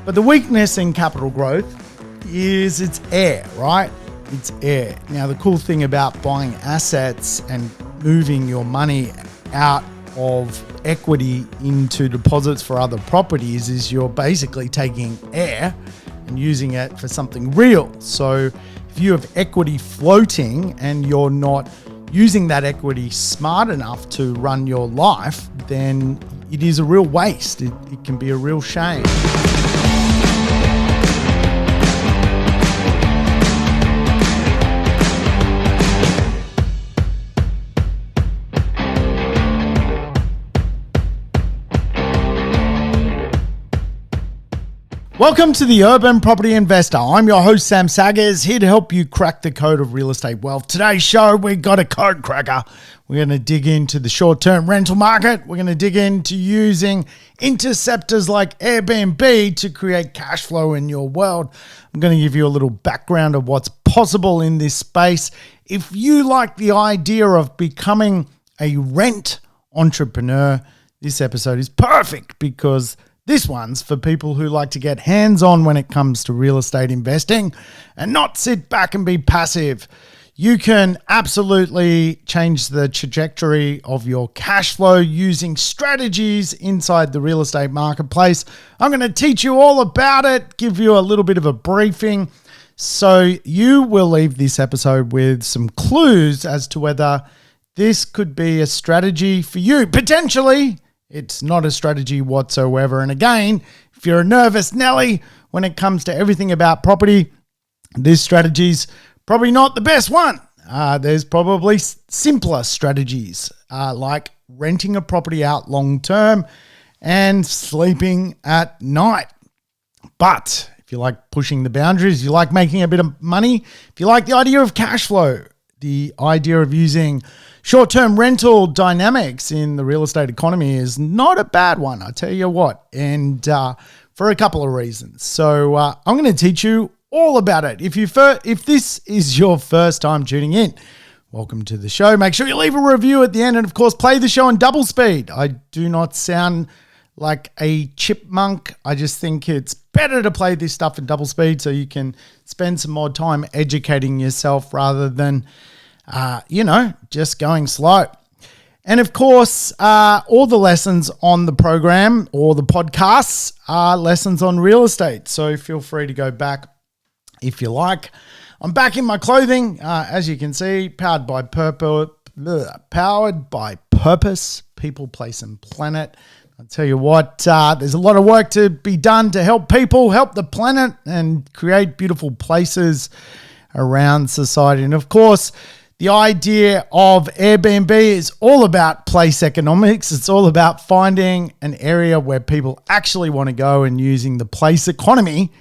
But the weakness in capital growth is it's air, right? It's air. Now, the cool thing about buying assets and moving your money out of equity into deposits for other properties is you're basically taking air and using it for something real. So if you have equity floating and you're not using that equity smart enough to run your life, then it is a real waste. It can be a real shame. Welcome to the Urban Property Investor. I'm your host, Sam Saggers, here to help you crack the code of real estate wealth. Today's show, we've got a code cracker. We're going to dig into the short-term rental market. We're going to dig into using interceptors like Airbnb to create cash flow in your world. I'm going to give you a little background of what's possible in this space. If you like the idea of becoming a rent entrepreneur, this episode is perfect because this one's for people who like to get hands-on when it comes to real estate investing and not sit back and be passive. You can absolutely change the trajectory of your cash flow using strategies inside the real estate marketplace. I'm going to teach you all about it, give you a little bit of a briefing, so you will leave this episode with some clues as to whether this could be a strategy for you. Potentially, it's not a strategy whatsoever. And again, if you're a nervous Nelly when it comes to everything about property, this strategy's probably not the best one. There's probably simpler strategies like renting a property out long term and sleeping at night. But if you like pushing the boundaries, you like making a bit of money, if you like the idea of cash flow, the idea of using short-term rental dynamics in the real estate economy is not a bad one, I tell you what, and for a couple of reasons. So I'm going to teach you all about it. If this is your first time tuning in, welcome to the show. Make sure you leave a review at the end and, of course, play the show in double speed. I do not sound like a chipmunk. I just think it's better to play this stuff in double speed so you can spend some more time educating yourself rather than just going slow. And of course, all the lessons on the program or the podcasts are lessons on real estate. So feel free to go back if you like. I'm back in my clothing, as you can see, powered by purpose, people, place, and planet. I'll tell you what, there's a lot of work to be done to help people, help the planet, and create beautiful places around society. And of course, the idea of Airbnb is all about place economics. It's all about finding an area where people actually want to go and using the place economy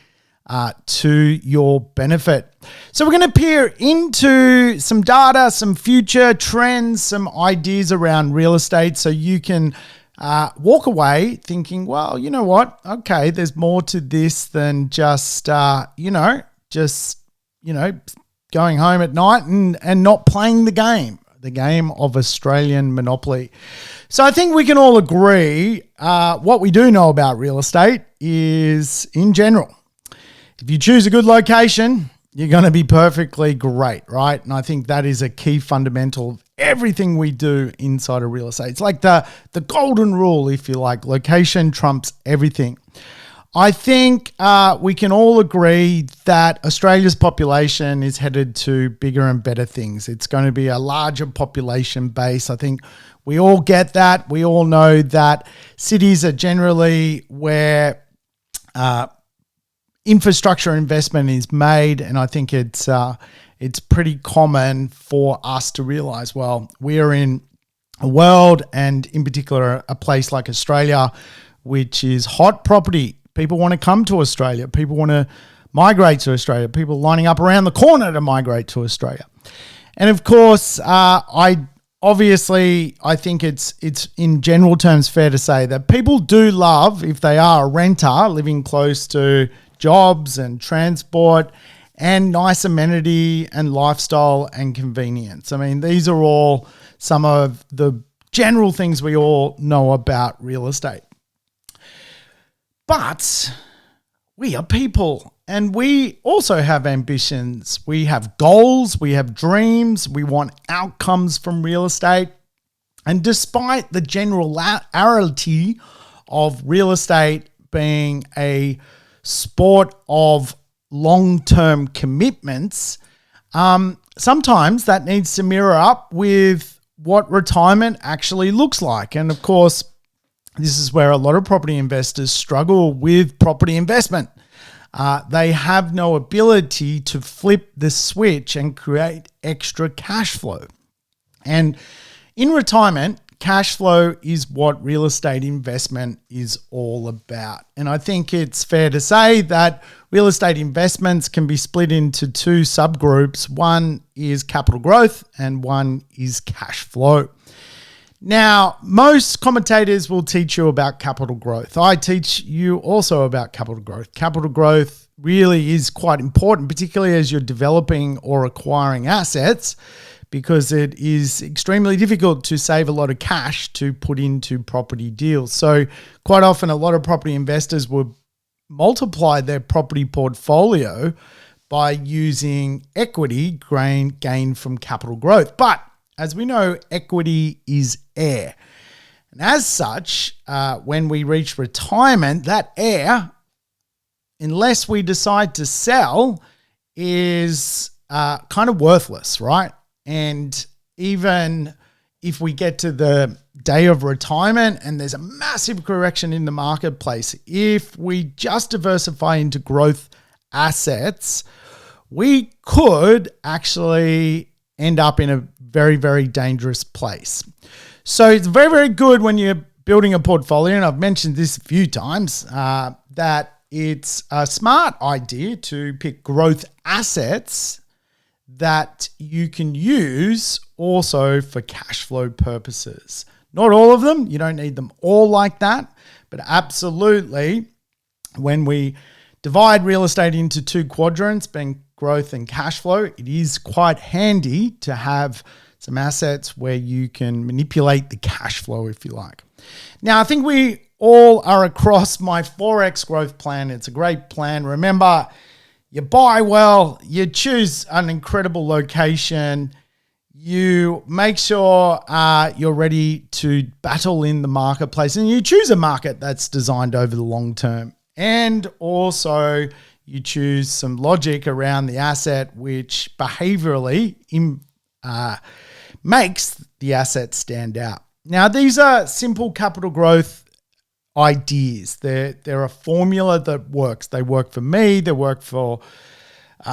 to your benefit. So we're going to peer into some data, some future trends, some ideas around real estate so you can walk away thinking, well, you know what? Okay, there's more to this than just going home at night and not playing the game of Australian monopoly. So I think we can all agree what we do know about real estate is, in general, if you choose a good location, you're going to be perfectly great, right? And I think that is a key fundamental of everything we do inside of real estate. It's like the golden rule, if you like. Location trumps everything. I think we can all agree that Australia's population is headed to bigger and better things. It's going to be a larger population base. I think we all get that. We all know that cities are generally where infrastructure investment is made, and I think it's pretty common for us to realize, well, we are in a world, and in particular a place like Australia, which is hot property. People want to come to Australia. People want to migrate to Australia. People lining up around the corner to migrate to Australia. And of course, I think it's in general terms fair to say that people do love, if they are a renter, living close to jobs and transport and nice amenity and lifestyle and convenience. I mean, these are all some of the general things we all know about real estate. But we are people and we also have ambitions. We have goals, we have dreams, we want outcomes from real estate. And despite the generality of real estate being a sport of long-term commitments, sometimes that needs to mirror up with what retirement actually looks like. And of course, this is where a lot of property investors struggle with property investment. They have no ability to flip the switch and create extra cash flow. And in retirement, cash flow is what real estate investment is all about. And I think it's fair to say that real estate investments can be split into two subgroups. One is capital growth and one is cash flow. Now, most commentators will teach you about capital growth. I teach you also about capital growth. Capital growth really is quite important, particularly as you're developing or acquiring assets, because it is extremely difficult to save a lot of cash to put into property deals. So quite often a lot of property investors will multiply their property portfolio by using equity gained from capital growth. But as we know, equity is air. And as such, when we reach retirement, that air, unless we decide to sell, is kind of worthless, right? And even if we get to the day of retirement and there's a massive correction in the marketplace, if we just diversify into growth assets, we could actually end up in a very, very dangerous place. So it's very, very good when you're building a portfolio, and I've mentioned this a few times, that it's a smart idea to pick growth assets that you can use also for cash flow purposes. Not all of them, you don't need them all like that, but absolutely when we divide real estate into two quadrants, being growth and cash flow, it is quite handy to have some assets where you can manipulate the cash flow, if you like. Now, I think we all are across my 4X growth plan. It's a great plan. Remember, you buy well, you choose an incredible location, you make sure you're ready to battle in the marketplace, and you choose a market that's designed over the long term. And also you choose some logic around the asset, which behaviorally makes the asset stand out. Now, these are simple capital growth ideas. They're a formula that works. They work for me. They work for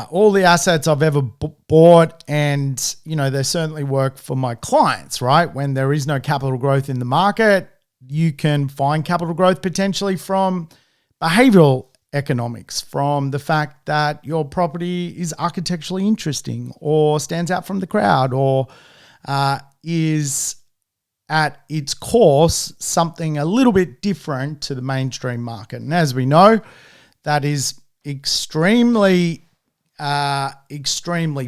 all the assets I've ever bought, and they certainly work for my clients. Right? When there is no capital growth in the market, you can find capital growth potentially from behavioral economics, from the fact that your property is architecturally interesting, or stands out from the crowd, or is at its course something a little bit different to the mainstream market. And as we know, that is extremely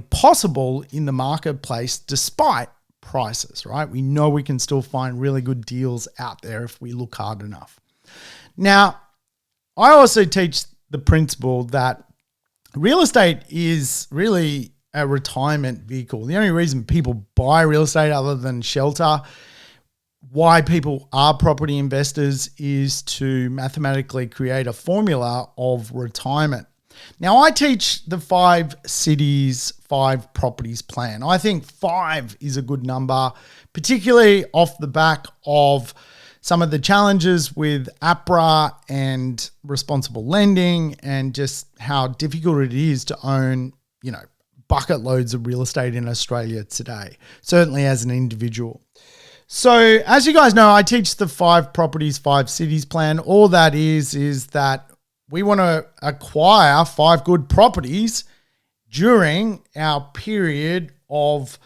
possible in the marketplace despite prices, right? We know we can still find really good deals out there if we look hard enough. Now, I also teach the principle that real estate is really a retirement vehicle. The only reason people buy real estate other than shelter, why people are property investors, is to mathematically create a formula of retirement. Now, I teach the 5 cities, 5 properties plan. I think 5 is a good number, particularly off the back of some of the challenges with APRA and responsible lending, and just how difficult it is to own, bucket loads of real estate in Australia today, certainly as an individual. So as you guys know, I teach the 5 properties, 5 cities plan. All that is that we want to acquire 5 good properties during our period of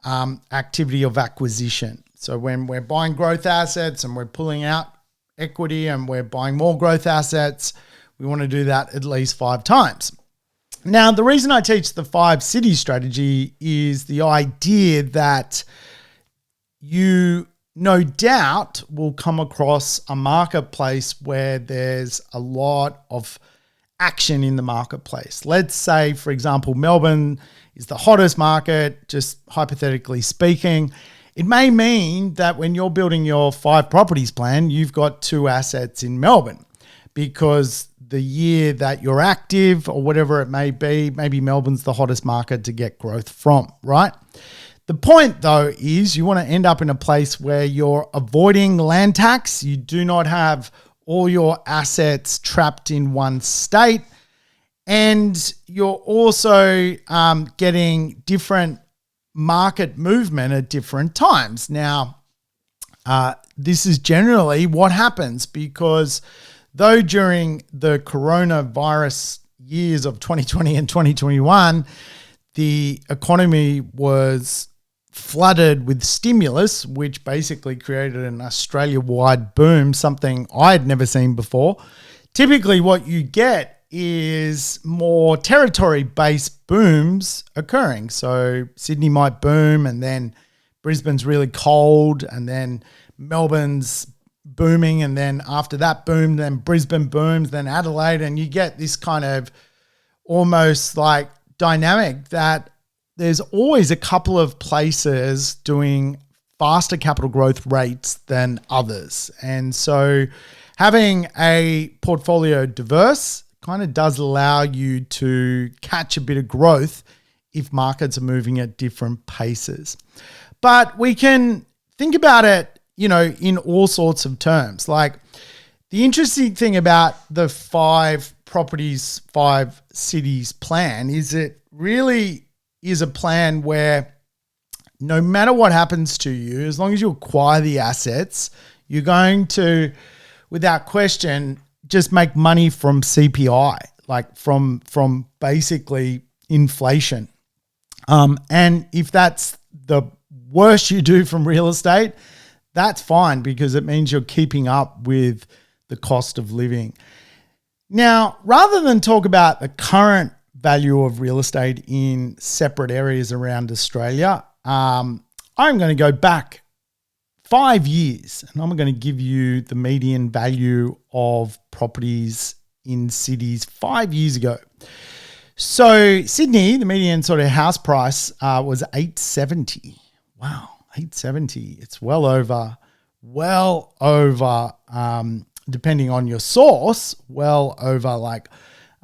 activity of acquisition. So when we're buying growth assets and we're pulling out equity and we're buying more growth assets, we want to do that at least 5 times. Now, the reason I teach the 5 cities strategy is the idea that you no doubt will come across a marketplace where there's a lot of action in the marketplace. Let's say, for example, Melbourne is the hottest market, just hypothetically speaking. It may mean that when you're building your 5 properties plan, you've got 2 assets in Melbourne because the year that you're active or whatever it may be, maybe Melbourne's the hottest market to get growth from, right? The point though is you want to end up in a place where you're avoiding land tax. You do not have all your assets trapped in one state. And you're also getting different market movement at different times. Now, this is generally what happens because though during the coronavirus years of 2020 and 2021, the economy was flooded with stimulus, which basically created an Australia-wide boom, something I had never seen before. Typically what you get is more territory-based booms occurring. So Sydney might boom and then Brisbane's really cold and then Melbourne's booming and then after that boom, then Brisbane booms, then Adelaide, and you get this kind of almost like dynamic that there's always a couple of places doing faster capital growth rates than others. And so having a portfolio diverse kind of does allow you to catch a bit of growth if markets are moving at different paces. But we can think about it, in all sorts of terms. Like the interesting thing about the 5 properties, 5 cities plan is it really is a plan where no matter what happens to you, as long as you acquire the assets, you're going to, without question, just make money from CPI, like from basically inflation. And if that's the worst you do from real estate, that's fine because it means you're keeping up with the cost of living. Now, rather than talk about the current value of real estate in separate areas around Australia, I'm going to go back 5 years and I'm going to give you the median value of properties in cities 5 years ago. So Sydney, the median sort of house price was $870. Wow, $870. It's well over, depending on your source, well over like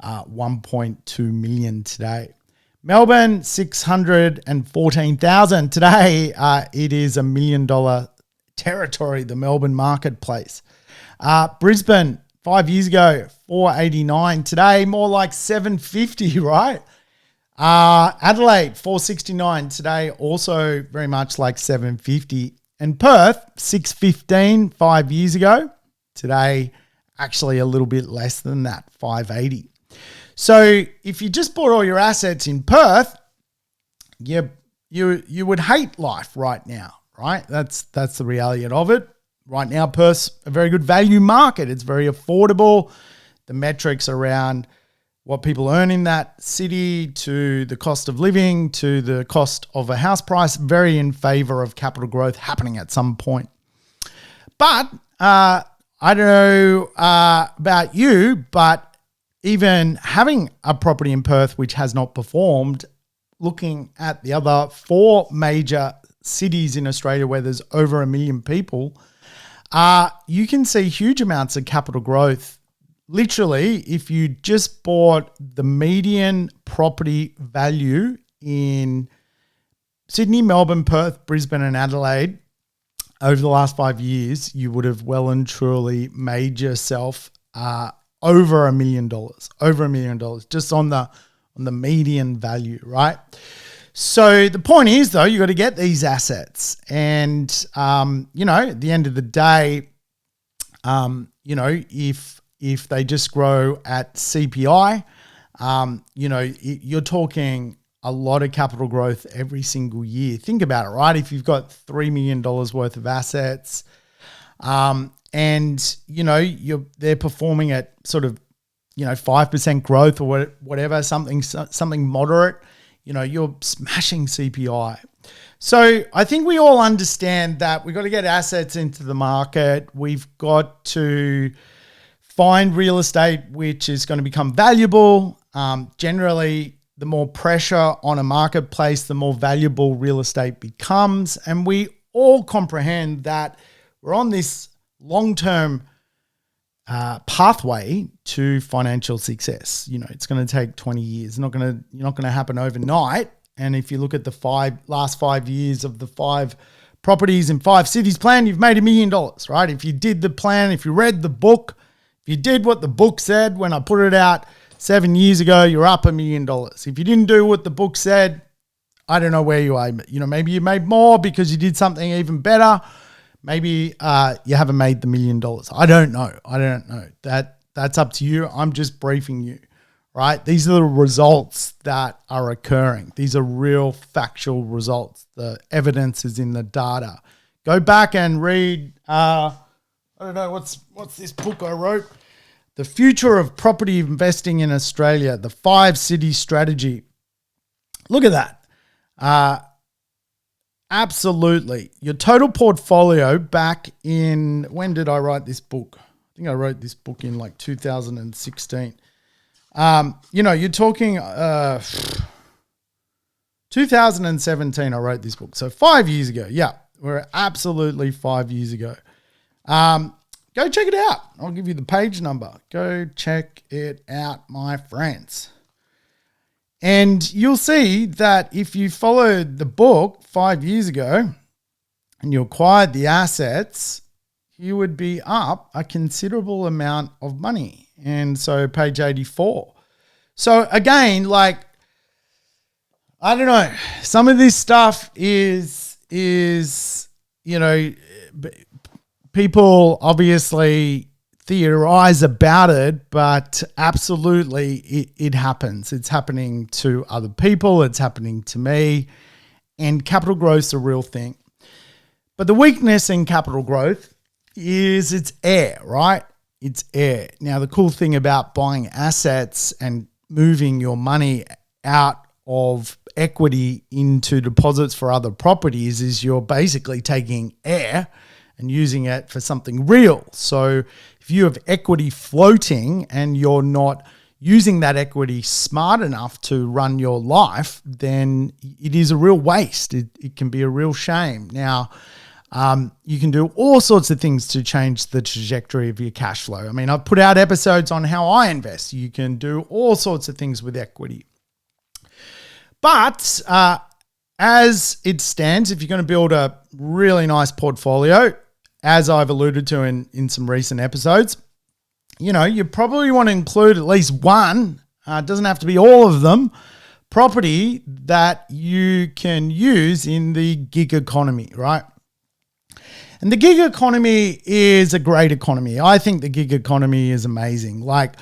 1.2 million today. Melbourne, 614,000 today. It is $1 million territory, the Melbourne marketplace. Brisbane, 5 years ago, 489 today, more like 750, right? Adelaide, 469 today, also very much like 750. And Perth, 615 5 years ago, today actually a little bit less than that, 580. So if you just bought all your assets in Perth, you would hate life right now, right? That's the reality of it. Right now, Perth's a very good value market. It's very affordable. The metrics around what people earn in that city to the cost of living to the cost of a house price, very in favor of capital growth happening at some point. But I don't know about you, but even having a property in Perth which has not performed, looking at the other 4 major cities in Australia where there's over 1 million people, you can see huge amounts of capital growth. Literally, if you just bought the median property value in Sydney, Melbourne, Perth, Brisbane and Adelaide over the last 5 years, you would have well and truly made yourself over $1 million, just on the median value, right? So the point is, though, you got to get these assets, and at the end of the day, if they just grow at CPI, you're talking a lot of capital growth every single year. Think about it, right? If you've got $3 million worth of assets, and they're performing at sort of 5% growth or whatever, something moderate, you're smashing CPI. So I think we all understand that we've got to get assets into the market. We've got to find real estate which is going to become valuable. Generally, the more pressure on a marketplace, the more valuable real estate becomes. And we all comprehend that we're on this long-term pathway to financial success. It's going to take 20 years. You're not going to happen overnight. And if you look at the last 5 years of the 5 properties in 5 cities plan, you've made $1 million, right? If you did the plan, if you read the book, if you did what the book said when I put it out 7 years ago, you're up $1 million. If you didn't do what the book said, I don't know where you are. Maybe you made more because you did something even better. Maybe you haven't made the $1 million. I don't know. That's up to you. I'm just briefing you, right? These are the results that are occurring. These are real factual results. The evidence is in the data. Go back and read, I don't know, what's this book I wrote? The Future of Property Investing in Australia, the 5-city strategy. Look at that. Absolutely. Your total portfolio back in, when did I write this book? I think I wrote this book in like 2016. You're talking 2017 I wrote this book. So 5 years ago. Yeah, we're absolutely 5 years ago. Go check it out. I'll give you the page number. Go check it out, my friends. And you'll see that if you followed the book 5 years ago and you acquired the assets, you would be up a considerable amount of money. And so page 84. So again, I don't know, some of this stuff is people obviously theorize about it, but absolutely it happens. It's happening to other people. It's happening to me. And capital growth's a real thing. But the weakness in capital growth is it's air, right? It's air. Now, the cool thing about buying assets and moving your money out of equity into deposits for other properties is you're basically taking air and using it for something real. So if you have equity floating and you're not using that equity smart enough to run your life, then it is a real waste. It can be a real shame. Now, you can do all sorts of things to change the trajectory of your cash flow. I mean, I've put out episodes on how I invest. You can do all sorts of things with equity. But as it stands, if you're going to build a really nice portfolio, as I've alluded to in some recent episodes, you probably want to include at least one, it doesn't have to be all of them, property that you can use in the gig economy, right? And the gig economy is a great economy. I think the gig economy is amazing. Like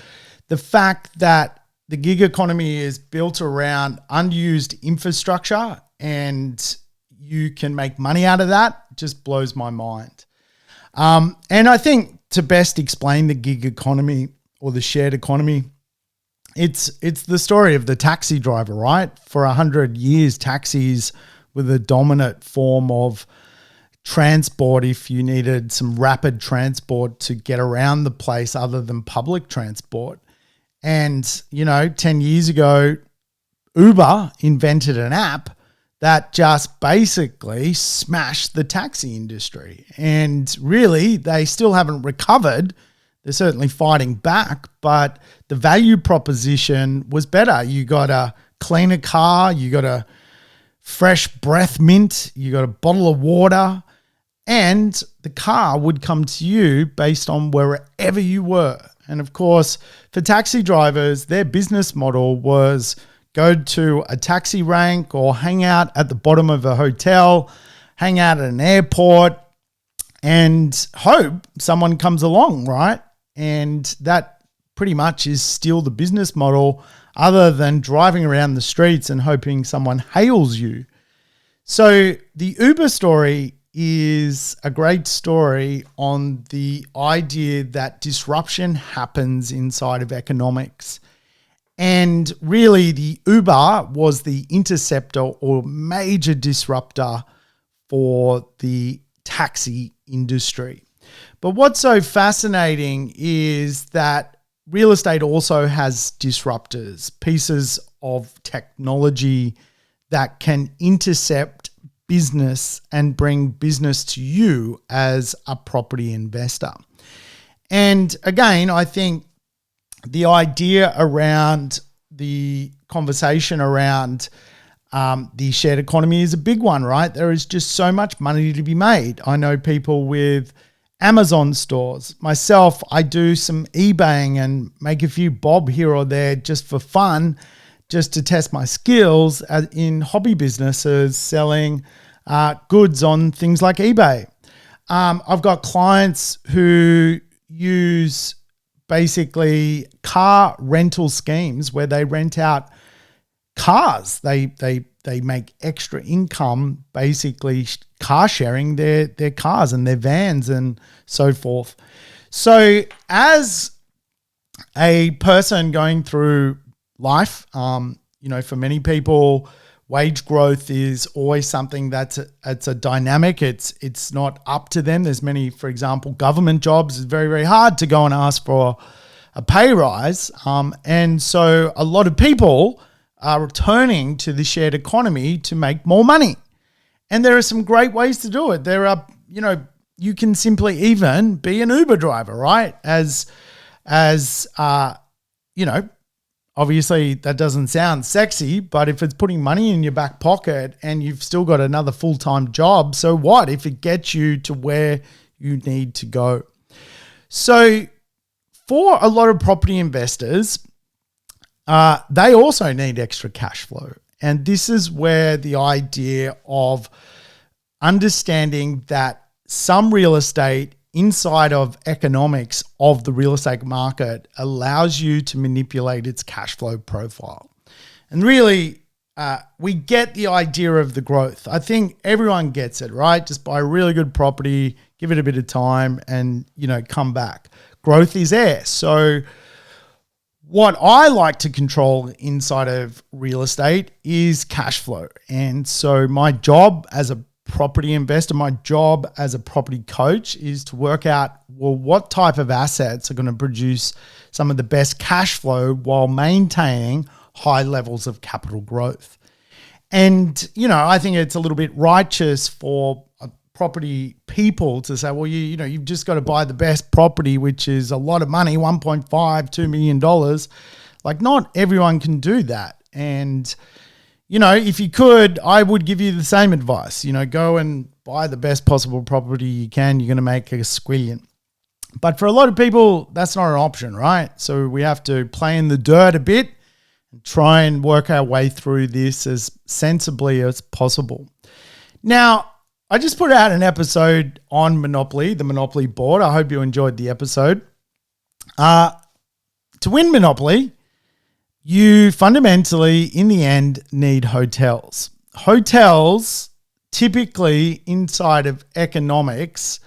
the fact that the gig economy is built around unused infrastructure and you can make money out of that just blows my mind. And I think to best explain the gig economy or the shared economy, it's the story of the taxi driver, right? For 100 years, taxis were the dominant form of transport if you needed some rapid transport to get around the place other than public transport. And, 10 years ago, Uber invented an app that just basically smashed the taxi industry. And really, they still haven't recovered. They're certainly fighting back, but the value proposition was better. You got a cleaner car, you got a fresh breath mint, you got a bottle of water, and the car would come to you based on wherever you were. And of course, for taxi drivers, their business model was go to a taxi rank or hang out at the bottom of a hotel, hang out at an airport, and hope someone comes along, right? And that pretty much is still the business model, other than driving around the streets and hoping someone hails you. So the Uber story is a great story on the idea that disruption happens inside of economics. And really, the Uber was the interceptor or major disruptor for the taxi industry. But what's so fascinating is that real estate also has disruptors, pieces of technology that can intercept business and bring business to you as a property investor. And again, I think the idea around the conversation around the shared economy is a big one, right? There is just so much money to be made. I know people with Amazon stores. Myself, I do some eBaying and make a few bob here or there just for fun, just to test my skills in hobby businesses selling goods on things like eBay. I've got clients who use basically car rental schemes where they rent out cars. They make extra income, basically car sharing their cars and their vans and so forth. So as a person going through life, for many people, wage growth is always something it's a dynamic. It's not up to them. There's many, for example, government jobs. It's very, very hard to go and ask for a pay rise. And so a lot of people are returning to the shared economy to make more money. And there are some great ways to do it. There are, you can simply even be an Uber driver, right? Obviously that doesn't sound sexy, but if it's putting money in your back pocket and you've still got another full-time job, so what if it gets you to where you need to go? So for a lot of property investors, they also need extra cash flow. And this is where the idea of understanding that some real estate inside of economics of the real estate market allows you to manipulate its cash flow profile. And really, we get the idea of the growth. I think everyone gets it, right? Just buy a really good property, give it a bit of time and, come back. Growth is there. So what I like to control inside of real estate is cash flow. And so my job as a property investor, my job as a property coach is to work out, what type of assets are going to produce some of the best cash flow while maintaining high levels of capital growth. And, I think it's a little bit righteous for property people to say, well, you've just got to buy the best property, which is a lot of money, $1.5, $2 million. Like, not everyone can do that. And if you could, I would give you the same advice. Go and buy the best possible property you can. You're going to make a squillion. But for a lot of people, that's not an option, right? So we have to play in the dirt a bit and try and work our way through this as sensibly as possible. Now, I just put out an episode on Monopoly, the Monopoly board. I hope you enjoyed the episode. To win Monopoly, you fundamentally, in the end, need hotels. Hotels, typically inside of economics,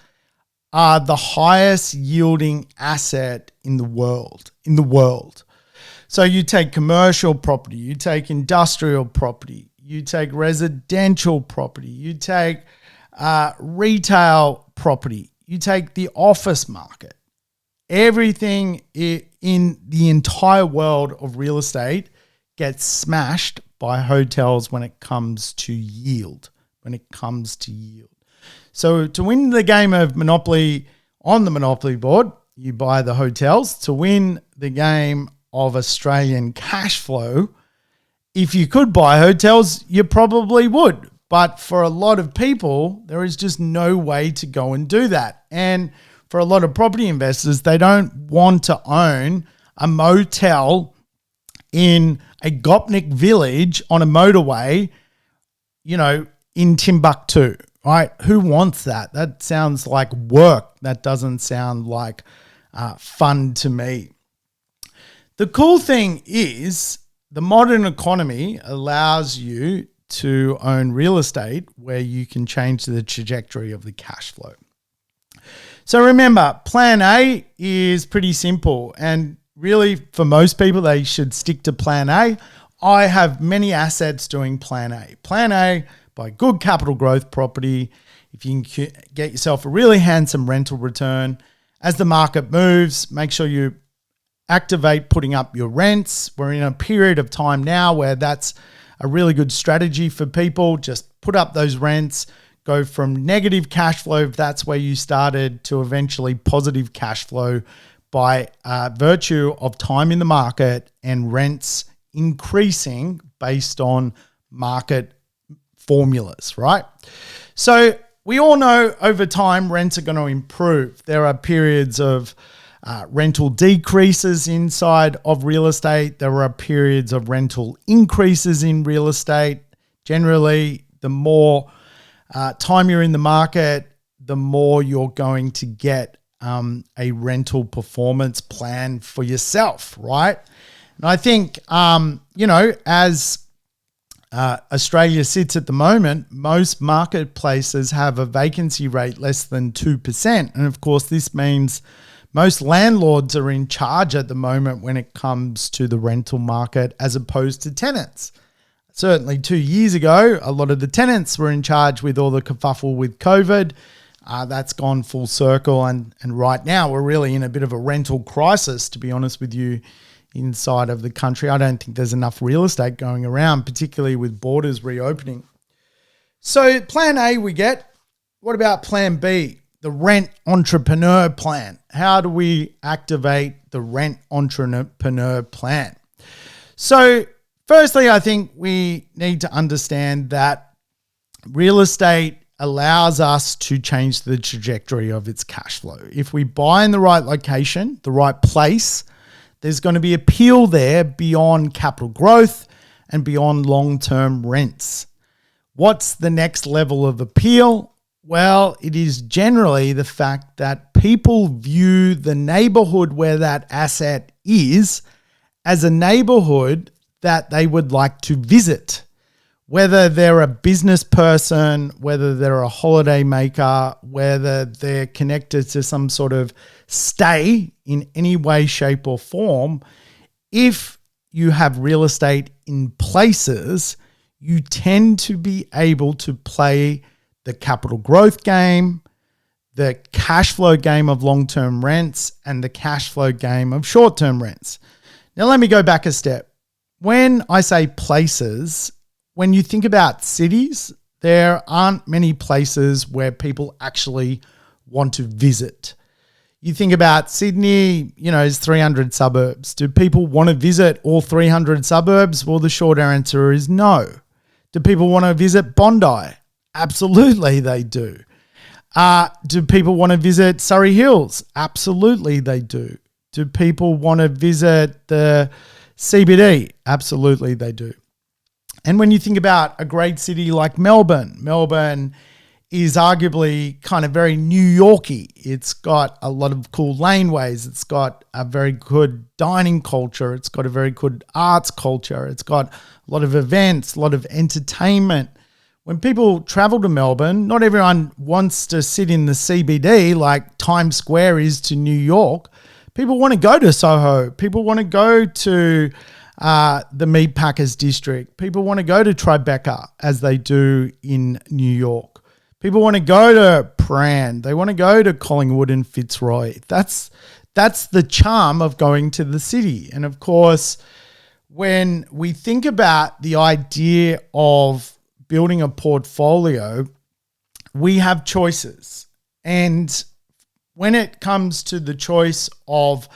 are the highest yielding asset in the world. So you take commercial property, you take industrial property, you take residential property, you take retail property, you take the office market. Everything in the entire world of real estate gets smashed by hotels when it comes to yield. So to win the game of Monopoly on the Monopoly board, you buy the hotels. To win the game of Australian cash flow, if you could buy hotels, you probably would. But for a lot of people, there is just no way to go and do that. And for a lot of property investors, they don't want to own a motel in a Gopnik village on a motorway, in Timbuktu, right? Who wants that? That sounds like work. That doesn't sound like fun to me. The cool thing is the modern economy allows you to own real estate where you can change the trajectory of the cash flow. So remember, plan A is pretty simple, and really for most people, they should stick to plan A. I have many assets doing plan A. Plan A, buy good capital growth property. if you can get yourself a really handsome rental return, as the market moves, make sure you activate putting up your rents. We're in a period of time now where that's a really good strategy for people. Just put up those rents, go from negative cash flow, if that's where you started, to eventually positive cash flow by virtue of time in the market and rents increasing based on market formulas, right? So we all know over time rents are going to improve. There are periods of rental decreases inside of real estate. There are periods of rental increases in real estate. Generally, the more time you're in the market, the more you're going to get a rental performance plan for yourself, right? And I think, as Australia sits at the moment, most marketplaces have a vacancy rate less than 2%. And of course, this means most landlords are in charge at the moment when it comes to the rental market as opposed to tenants. Certainly 2 years ago, a lot of the tenants were in charge with all the kerfuffle with COVID. That's gone full circle. And right now we're really in a bit of a rental crisis, to be honest with you, inside of the country. I don't think there's enough real estate going around, particularly with borders reopening. So plan A we get. What about plan B? The rent entrepreneur plan. How do we activate the rent entrepreneur plan? So firstly, I think we need to understand that real estate allows us to change the trajectory of its cash flow. If we buy in the right location, the right place, there's going to be appeal there beyond capital growth and beyond long-term rents. What's the next level of appeal? Well, it is generally the fact that people view the neighborhood where that asset is as a neighborhood that they would like to visit. Whether they're a business person, whether they're a holiday maker, whether they're connected to some sort of stay in any way, shape, or form, if you have real estate in places, you tend to be able to play the capital growth game, the cash flow game of long-term rents, and the cash flow game of short-term rents. Now, let me go back a step. When I say places, when you think about cities, there aren't many places where people actually want to visit. You think about Sydney, there's 300 suburbs. Do people want to visit all 300 suburbs? Well, the short answer is no. Do people want to visit Bondi? Absolutely they do. Do people want to visit Surrey Hills? Absolutely they do. Do people want to visit the CBD? Absolutely they do. And when you think about a great city like Melbourne is arguably kind of very New Yorky. It's got a lot of cool laneways. It's got a very good dining culture. It's got a very good arts culture. It's got a lot of events, a lot of entertainment. When people travel to Melbourne, not everyone wants to sit in the CBD like Times Square is to New York. People want to go to Soho. People want to go to the Meatpackers district. People want to go to Tribeca as they do in New York. People want to go to Prahran. They want to go to Collingwood and Fitzroy. That's the charm of going to the city. And of course, when we think about the idea of building a portfolio, we have choices. And when it comes to the choice of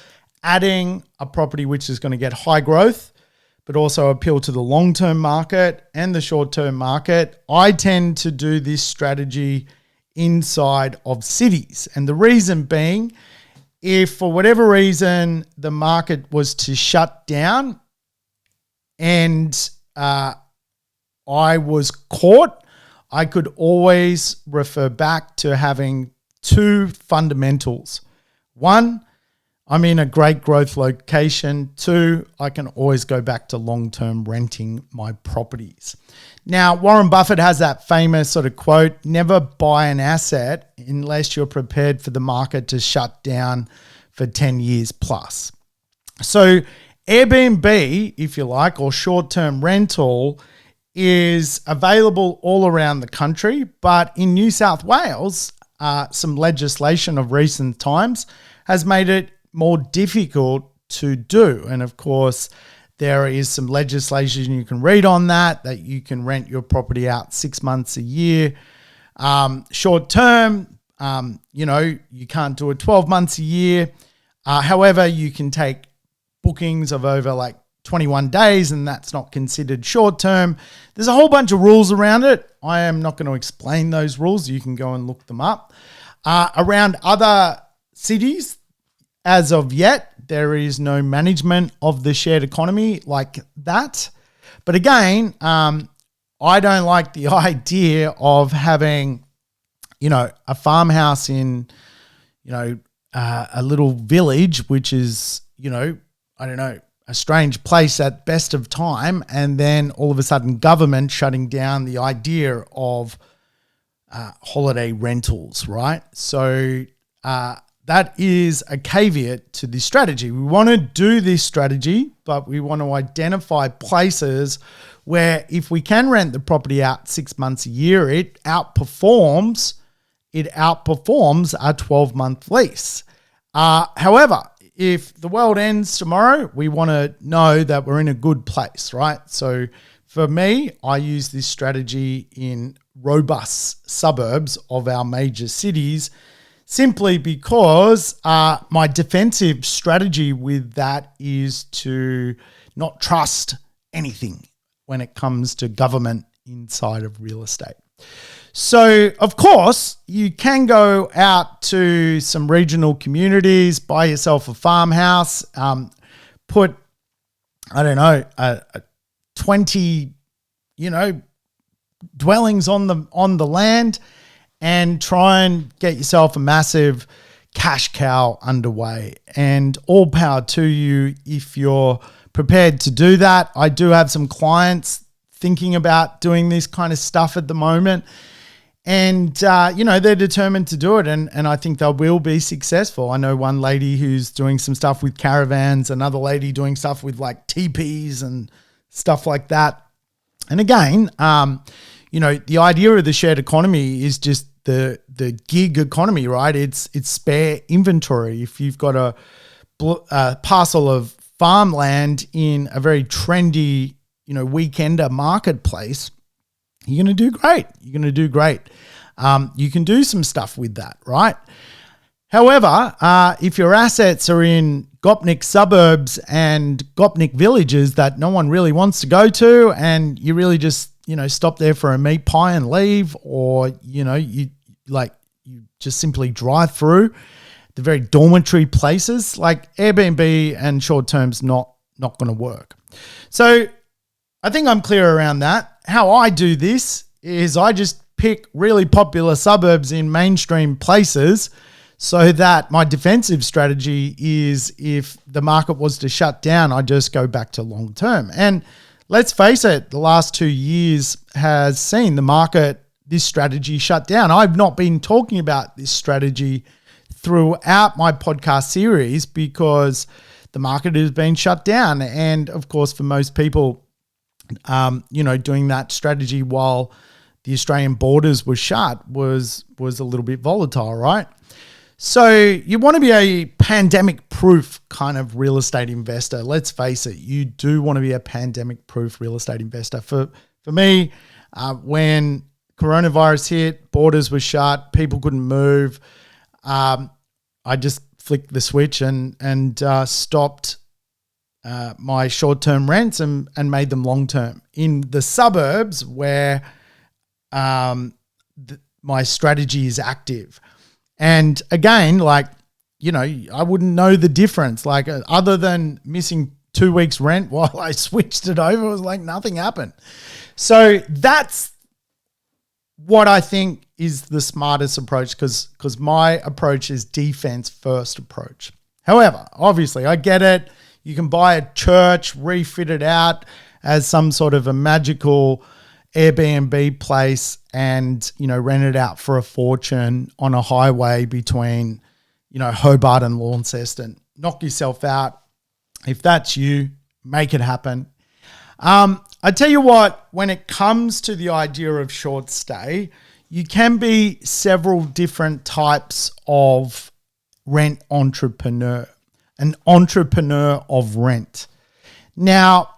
adding a property which is going to get high growth, but also appeal to the long-term market and the short-term market, I tend to do this strategy inside of cities. And the reason being, if for whatever reason the market was to shut down and I was caught, I could always refer back to having two fundamentals. One, I'm in a great growth location. Two, I can always go back to long-term renting my properties. Now, Warren Buffett has that famous sort of quote, never buy an asset unless you're prepared for the market to shut down for 10 years plus. So Airbnb, if you like, or short-term rental is available all around the country, but in New South Wales, some legislation of recent times has made it more difficult to do. And of course, there is some legislation you can read on that you can rent your property out 6 months a year. Short term, you can't do it 12 months a year. However, you can take bookings of over like 21 days and that's not considered short term. There's a whole bunch of rules around it. I am not going to explain those rules. You can go and look them up. Around other cities, as of yet, there is no management of the shared economy like that. But again, I don't like the idea of having, a farmhouse in, a little village, which is, a strange place at best of time, and then all of a sudden government shutting down the idea of holiday rentals, right? So that is a caveat to this strategy. We want to do this strategy, but we want to identify places where if we can rent the property out 6 months a year, it outperforms a 12-month lease. However, if the world ends tomorrow, we want to know that we're in a good place, right? So for me, I use this strategy in robust suburbs of our major cities simply because my defensive strategy with that is to not trust anything when it comes to government inside of real estate. So, of course, you can go out to some regional communities, buy yourself a farmhouse, put, 20, dwellings on the land and try and get yourself a massive cash cow underway. And all power to you if you're prepared to do that. I do have some clients thinking about doing this kind of stuff at the moment. And, they're determined to do it. And I think they will be successful. I know one lady who's doing some stuff with caravans, another lady doing stuff with like teepees and stuff like that. And again, the idea of the shared economy is just the gig economy, right? It's spare inventory. If you've got a parcel of farmland in a very trendy, weekender marketplace, you're going to do great. You can do some stuff with that, right? However, if your assets are in Gopnik suburbs and Gopnik villages that no one really wants to go to, and you really just, stop there for a meat pie and leave, or, you just simply drive through the very dormitory places, like Airbnb and short term's not going to work. So I think I'm clear around that. How I do this is I just pick really popular suburbs in mainstream places so that my defensive strategy is if the market was to shut down, I just go back to long term. And let's face it, the last 2 years has seen the market, this strategy shut down. I've not been talking about this strategy throughout my podcast series because the market has been shut down. And of course, for most people, doing that strategy while the Australian borders were shut was a little bit volatile, right? So you want to be a pandemic-proof kind of real estate investor. Let's face it, you do want to be a pandemic-proof real estate investor. For me, when coronavirus hit, borders were shut, people couldn't move, I just flicked the switch and stopped my short-term rents and made them long-term in the suburbs where my strategy is active. And again, I wouldn't know the difference. Other than missing 2 weeks rent while I switched it over, it was like nothing happened. So that's what I think is the smartest approach because my approach is defense first approach. However, obviously I get it. You can buy a church, refit it out as some sort of a magical Airbnb place and, rent it out for a fortune on a highway between, Hobart and Launceston. Knock yourself out. If that's you, make it happen. I I tell you what, when it comes to the idea of short stay, you can be several different types of rent entrepreneur, an entrepreneur of rent. Now,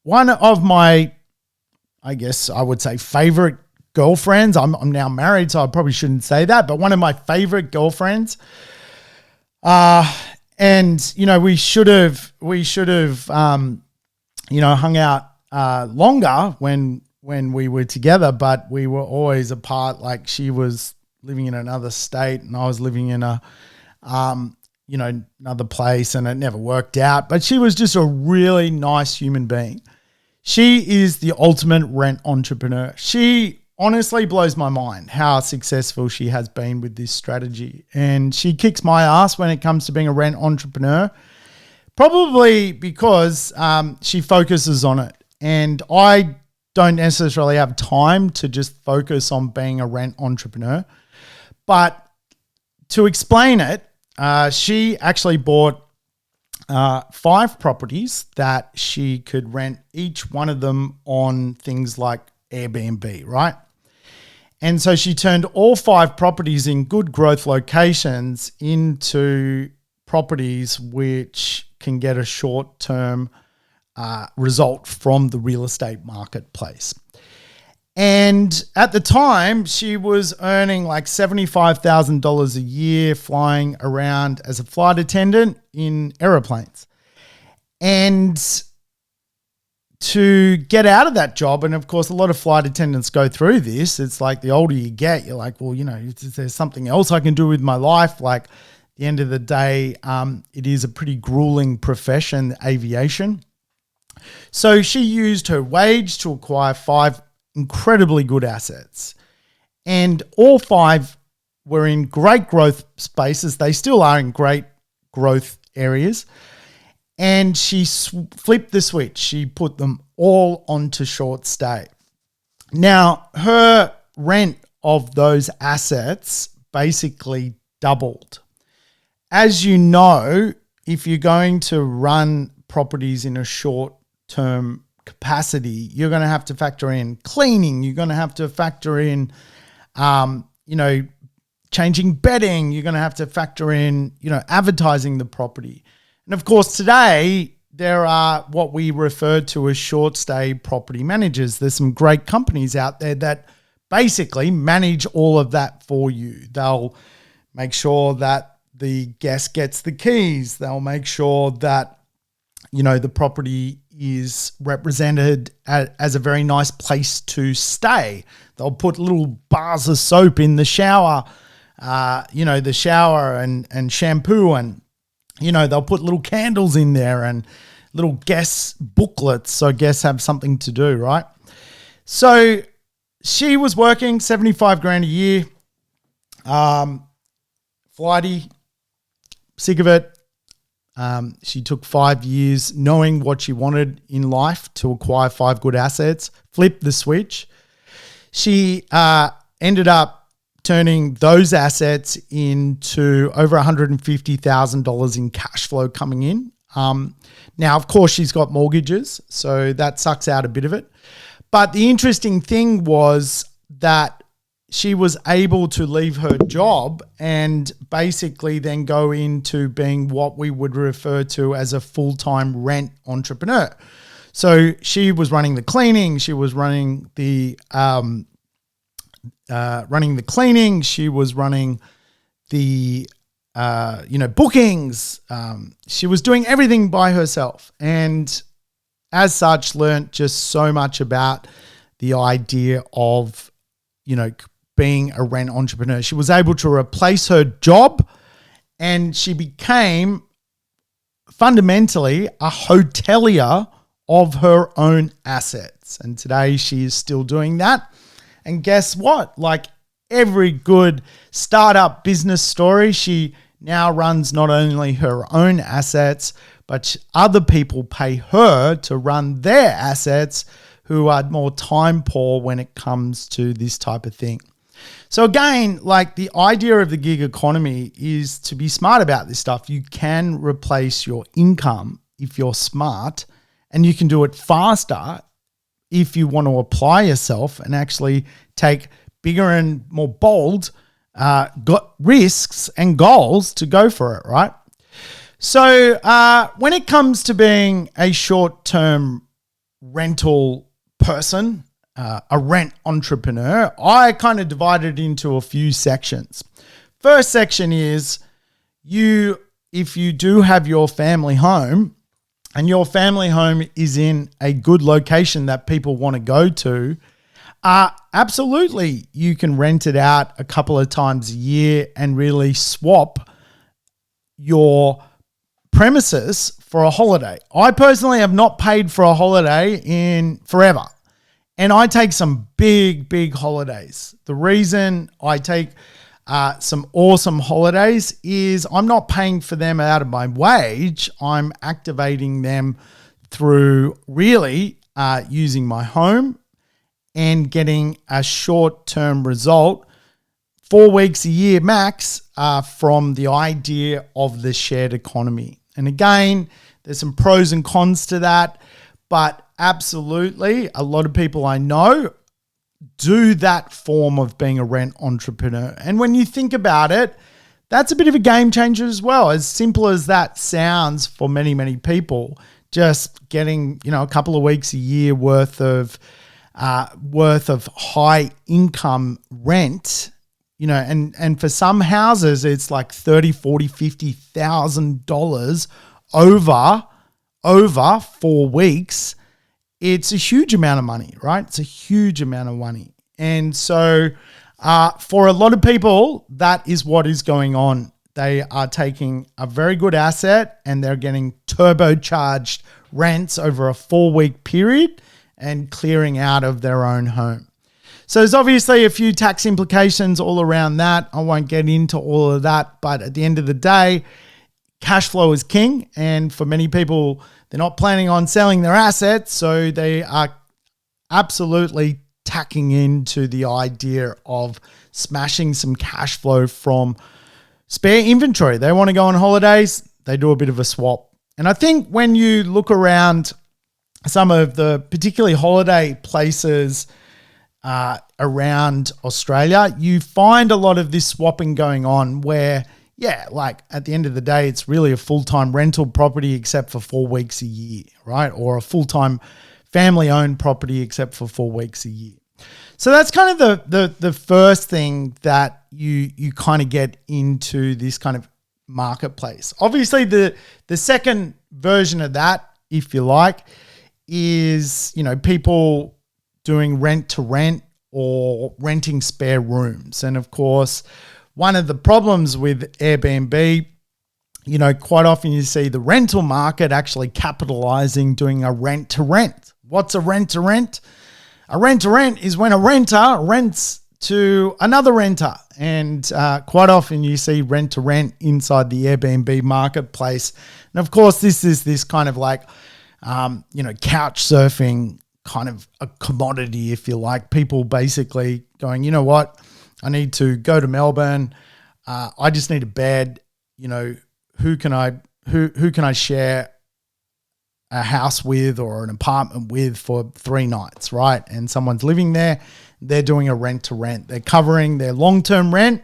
one of my, I guess I would say, favorite girlfriends, I'm now married, so I probably shouldn't say that, but one of my favorite girlfriends, and, we should have, hung out longer when we were together, but we were always apart. Like, she was living in another state and I was living in another place, and it never worked out. But she was just a really nice human being. She is the ultimate rent entrepreneur. She honestly blows my mind how successful she has been with this strategy. And she kicks my ass when it comes to being a rent entrepreneur, probably because she focuses on it. And I don't necessarily have time to just focus on being a rent entrepreneur. But to explain it, she actually bought 5 properties that she could rent, each one of them on things like Airbnb, right? And so she turned all 5 properties in good growth locations into properties which can get a short-term result from the real estate marketplace. And at the time, she was earning like $75,000 a year flying around as a flight attendant in aeroplanes. And to get out of that job, and of course, a lot of flight attendants go through this, it's like the older you get, you're like, well, there's something else I can do with my life. Like, at the end of the day, it is a pretty grueling profession, aviation. So she used her wage to acquire 5 incredibly good assets. And all 5 were in great growth spaces. They still are in great growth areas. And she flipped the switch. She put them all onto short stay. Now, her rent of those assets basically doubled. As you know, if you're going to run properties in a short-term capacity, you're going to have to factor in cleaning. You're going to have to factor in, changing bedding. You're going to have to factor in, advertising the property. And of course, today there are what we refer to as short stay property managers. There's some great companies out there that basically manage all of that for you. They'll make sure that the guest gets the keys. They'll make sure that, the property is represented as a very nice place to stay. They'll put little bars of soap in the shower, the shower and shampoo, and they'll put little candles in there and little guest booklets so guests have something to do, right? So she was working $75,000 a year, flighty, sick of it. She took 5 years knowing what she wanted in life to acquire 5 good assets, flipped the switch. She ended up turning those assets into over $150,000 in cash flow coming in. Now, of course, she's got mortgages, so that sucks out a bit of it. But the interesting thing was that she was able to leave her job and basically then go into being what we would refer to as a full-time rent entrepreneur. So she was running the cleaning, she was running the cleaning, she was running the bookings. She was doing everything by herself, and as such, learned just so much about the idea of being a rent entrepreneur. She was able to replace her job, and she became fundamentally a hotelier of her own assets. And today she is still doing that. And guess what? Like every good startup business story, she now runs not only her own assets, but other people pay her to run their assets who are more time poor when it comes to this type of thing. So again, like the idea of the gig economy is to be smart about this stuff. You can replace your income if you're smart and you can do it faster if you want to apply yourself and actually take bigger and more bold got risks and goals to go for it, right? So when it comes to being a short-term rental person, a rent entrepreneur, I kind of divided it into a few sections. First section is if you do have your family home and your family home is in a good location that people want to go to, absolutely you can rent it out a couple of times a year and really swap your premises for a holiday. I personally have not paid for a holiday in forever, and I take some big holidays. The reason I take some awesome holidays is I'm not paying for them out of my wage. I'm activating them through really using my home and getting a short-term result, 4 weeks a year max, from the idea of the shared economy. And again, there's some pros and cons to that, but absolutely a lot of people I know do that form of being a rent entrepreneur. And when you think about it, that's a bit of a game changer as well. As simple as that sounds for many people, just getting, a couple of weeks a year worth of high income rent, and for some houses, it's like $30,000, $40,000, $50,000 over 4 weeks. It's a huge amount of money, right? It's a huge amount of money. And so for a lot of people, that is what is going on. They are taking a very good asset and they're getting turbocharged rents over a 4-week period and clearing out of their own home. So there's obviously a few tax implications all around that. I won't get into all of that, but at the end of the day, cash flow is king. And for many people, they're not planning on selling their assets, so they are absolutely tacking into the idea of smashing some cash flow from spare inventory. They want to go on holidays, they do a bit of a swap. And I think when you look around some of the particularly holiday places around Australia, you find a lot of this swapping going on where, at the end of the day, it's really a full-time rental property except for 4 weeks a year, right? Or a full-time family-owned property except for 4 weeks a year. So that's kind of the first thing that you kind of get into this kind of marketplace. Obviously, the second version of that, if you like, is, people doing rent to rent or renting spare rooms. And of course, one of the problems with Airbnb, quite often you see the rental market actually capitalizing doing a rent to rent. What's a rent to rent? A rent to rent is when a renter rents to another renter. And quite often you see rent to rent inside the Airbnb marketplace. And of course, this is this kind of like, couch surfing kind of a commodity, if you like. People basically going, you know what? I need to go to Melbourne. I just need a bed. Who can I share a house with or an apartment with for 3 nights, right? And someone's living there. They're doing a rent to rent. They're covering their long-term rent.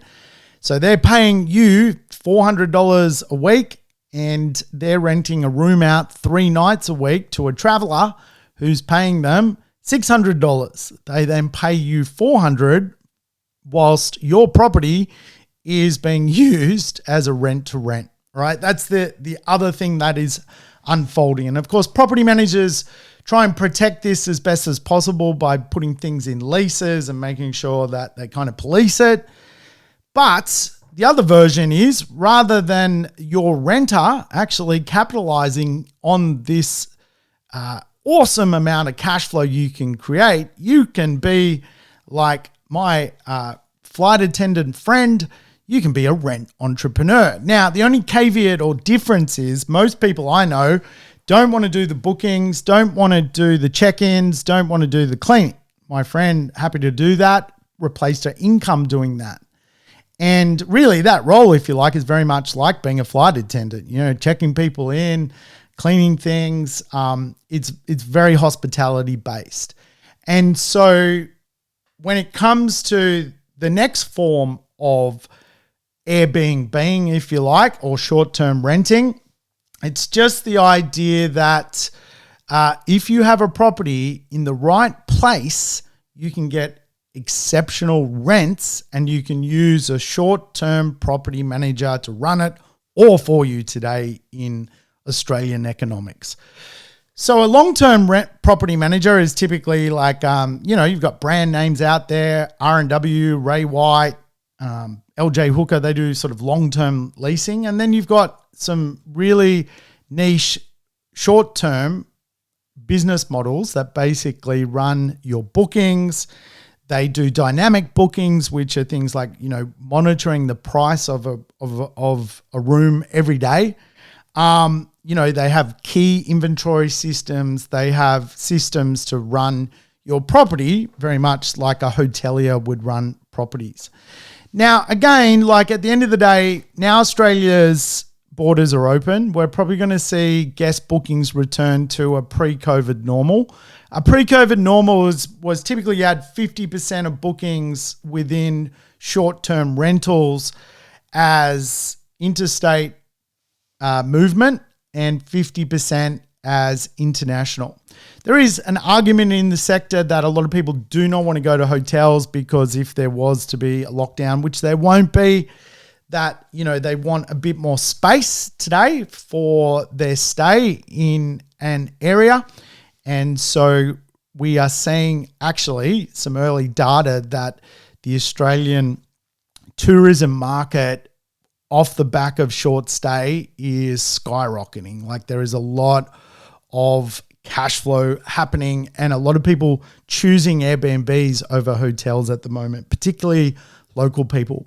So they're paying you $400 a week and they're renting a room out 3 nights a week to a traveler who's paying them $600. They then pay you $400 whilst your property is being used as a rent to rent, right? That's the other thing that is unfolding. And of course, property managers try and protect this as best as possible by putting things in leases and making sure that they kind of police it. But the other version is, rather than your renter actually capitalizing on this awesome amount of cash flow you can create, you can be like my flight attendant friend. You can be a rent entrepreneur. Now, the only caveat or difference is most people I know don't want to do the bookings, don't want to do the check-ins, don't want to do the cleaning. My friend, happy to do that, replaced her income doing that. And really that role, if you like, is very much like being a flight attendant, checking people in, cleaning things. It's very hospitality based. And so when it comes to the next form of Airbnb, if you like, or short-term renting, it's just the idea that if you have a property in the right place, you can get exceptional rents and you can use a short-term property manager to run it all for you today in Australian economics. So a long-term rent property manager is typically like, you've got brand names out there, R&W, Ray White, LJ Hooker, they do sort of long-term leasing. And then you've got some really niche short-term business models that basically run your bookings. They do dynamic bookings, which are things like, monitoring the price of a room every day. They have key inventory systems. They have systems to run your property very much like a hotelier would run properties. Now, again, like at the end of the day, now Australia's borders are open. We're probably going to see guest bookings return to a pre-COVID normal. A pre-COVID normal was typically you had 50% of bookings within short-term rentals as interstate movement and 50% as international. There is an argument in the sector that a lot of people do not want to go to hotels because if there was to be a lockdown, which there won't be, that, they want a bit more space today for their stay in an area. And so we are seeing actually some early data that the Australian tourism market off the back of short stay is skyrocketing. Like there is a lot of cash flow happening and a lot of people choosing Airbnbs over hotels at the moment, particularly local people.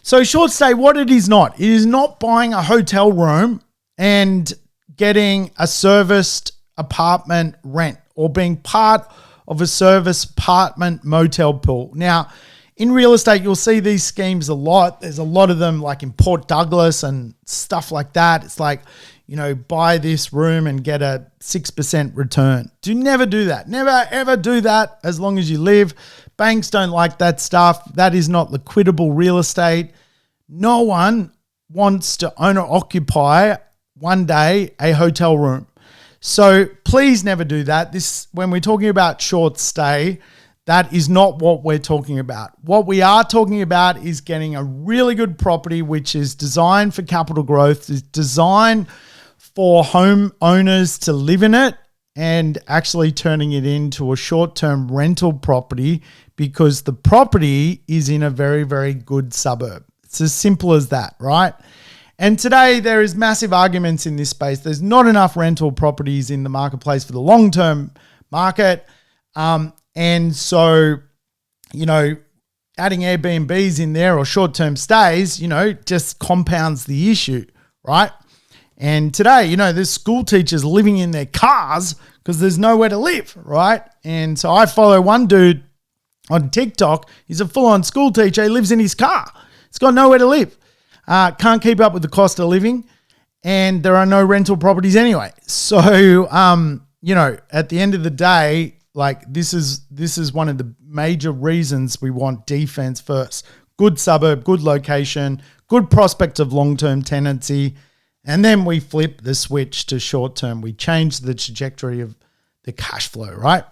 So short stay, what it is not buying a hotel room and getting a serviced apartment rent or being part of a serviced apartment motel pool. Now, in real estate, you'll see these schemes a lot. There's a lot of them like in Port Douglas and stuff like that. It's like, buy this room and get a 6% return. Never do that. Never, ever do that as long as you live. Banks don't like that stuff. That is not liquidable real estate. No one wants to own or occupy one day a hotel room. So please never do that. When we're talking about short stay, that is not what we're talking about. What we are talking about is getting a really good property which is designed for capital growth, is designed for home owners to live in it and actually turning it into a short-term rental property because the property is in a very, very good suburb. It's as simple as that, right? And today there is massive arguments in this space. There's not enough rental properties in the marketplace for the long-term market. And so, adding Airbnbs in there or short-term stays, just compounds the issue, right? And today, there's school teachers living in their cars because there's nowhere to live, right? And so I follow one dude on TikTok. He's a full-on school teacher. He lives in his car. He's got nowhere to live. Can't keep up with the cost of living. And there are no rental properties anyway. So, at the end of the day, like this is one of the major reasons we want defense first. Good suburb, good location, good prospect of long-term tenancy. And then we flip the switch to short-term. We change the trajectory of the cash flow, right?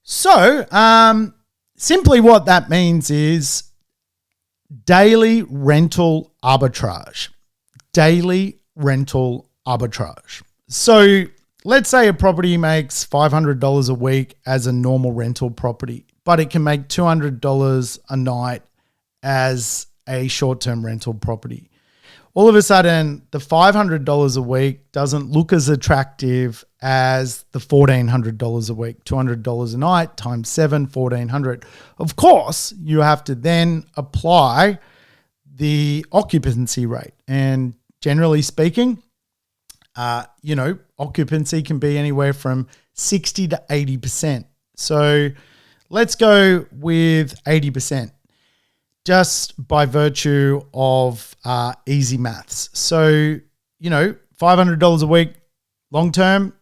So simply what that means is daily rental arbitrage. Daily rental arbitrage. So let's say a property makes $500 a week as a normal rental property, but it can make $200 a night as a short-term rental property. All of a sudden, the $500 a week doesn't look as attractive as the $1,400 a week, $200 a night times 7, $1,400. Of course, you have to then apply the occupancy rate. And generally speaking, occupancy can be anywhere from 60 to 80%. So let's go with 80%. Just by virtue of easy maths. So, $500 $500 a week long term,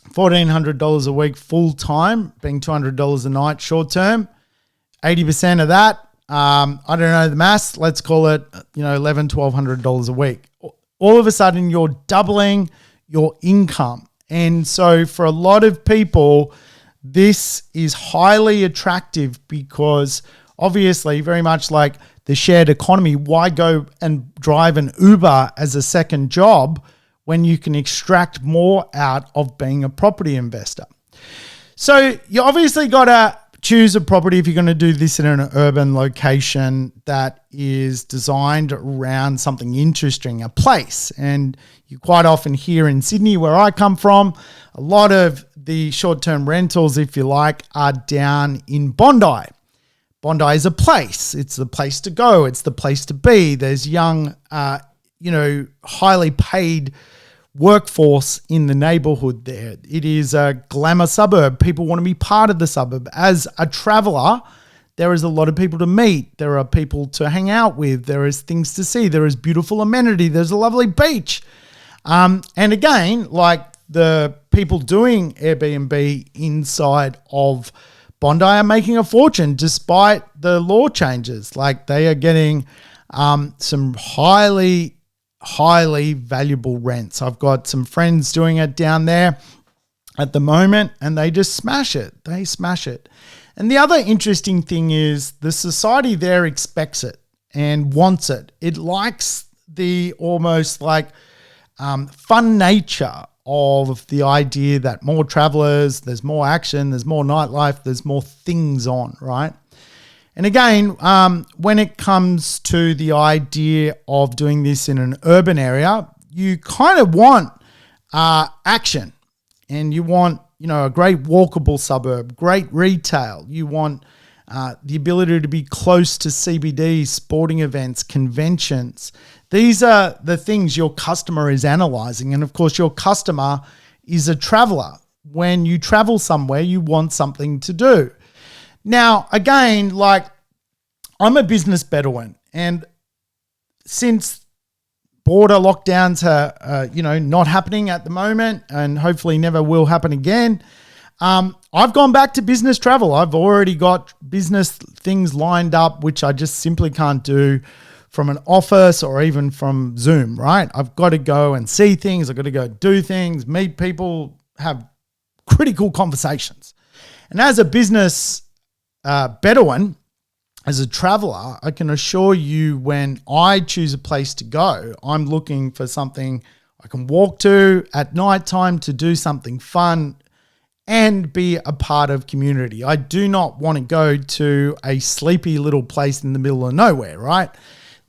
$1,400 a week full time, being $200 a night short term. 80% of that, I don't know the maths, let's call it, $1,100, $1,200 a week. All of a sudden you're doubling your income. And so for a lot of people, this is highly attractive because obviously very much like the shared economy, why go and drive an Uber as a second job when you can extract more out of being a property investor? So you obviously got to choose a property if you're going to do this in an urban location that is designed around something interesting, a place. And you quite often hear in Sydney, where I come from, a lot of the short-term rentals, if you like, are down in Bondi. Bondi is a place. It's the place to go. It's the place to be. There's young, highly paid workforce in the neighborhood there. It is a glamour suburb. People want to be part of the suburb. As a traveler, there is a lot of people to meet. There are people to hang out with. There is things to see. There is beautiful amenity. There's a lovely beach. And again, like the people doing Airbnb inside of Bondi are making a fortune despite the law changes. Like they are getting some highly valuable rents. I've got some friends doing it down there at the moment and they just smash it. They smash it. And the other interesting thing is the society there expects it and wants it. It likes the almost like fun nature of the idea that more travelers, there's more action, there's more nightlife, there's more things on, right? And again, when it comes to the idea of doing this in an urban area, you kind of want action and you want, a great walkable suburb, great retail. You want the ability to be close to CBD, sporting events, conventions. These are the things your customer is analyzing. And of course, your customer is a traveler. When you travel somewhere, you want something to do. Now, again, like I'm a business Bedouin, and since border lockdowns are, not happening at the moment and hopefully never will happen again, I've gone back to business travel. I've already got business things lined up, which I just simply can't do from an office or even from Zoom, right? I've got to go and see things. I've got to go do things, meet people, have critical conversations. And as a business Bedouin, as a traveler, I can assure you when I choose a place to go, I'm looking for something I can walk to at nighttime to do something fun and be a part of community. I do not want to go to a sleepy little place in the middle of nowhere, right?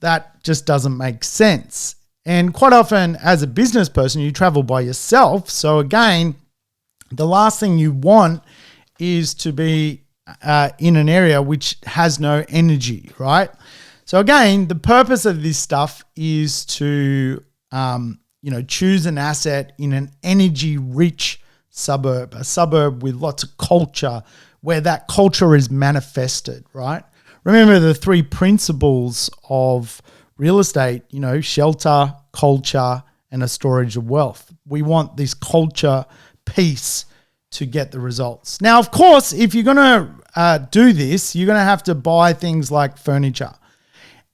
That just doesn't make sense. And quite often as a business person, you travel by yourself. So again, the last thing you want is to be in an area which has no energy, right? So again, the purpose of this stuff is to, choose an asset in an energy-rich suburb, a suburb with lots of culture, where that culture is manifested, right? Remember the three principles of real estate, shelter, culture, and a storage of wealth. We want this culture piece to get the results. Now, of course, if you're going to do this, you're going to have to buy things like furniture.